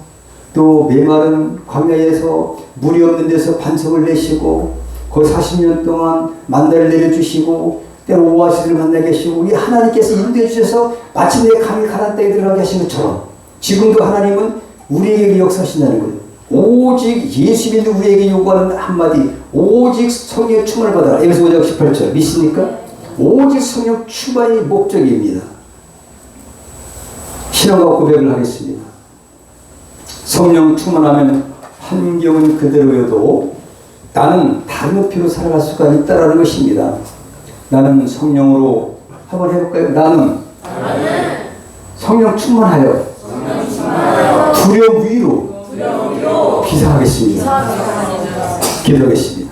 [SPEAKER 1] 또 메마른 광야에서 물이 없는 데서 반석을 내시고 거기 40년 동안 만나를 내려주시고 때로 오아시스를 만나 계시고 이 하나님께서 인도해 주셔서 마침내 강이 가나안 땅에 들어가게 하신 것처럼 지금도 하나님은 우리에게 역사하신다는 거예요. 오직 예수 믿는 우리에게 요구하는 한마디, 오직 성령 충만을 받아라. 에베소 5장 18절 믿습니까? 오직 성령 충만이 목적입니다. 신앙과 고백을 하겠습니다. 성령 충만하면 환경은 그대로여도 나는 다른 높이로 살아갈 수가 있다라는 것입니다. 나는 성령으로 한번 해볼까요? 나는 성령 충만하여 두려움 위로 비상하겠습니다. 기도하겠습니다.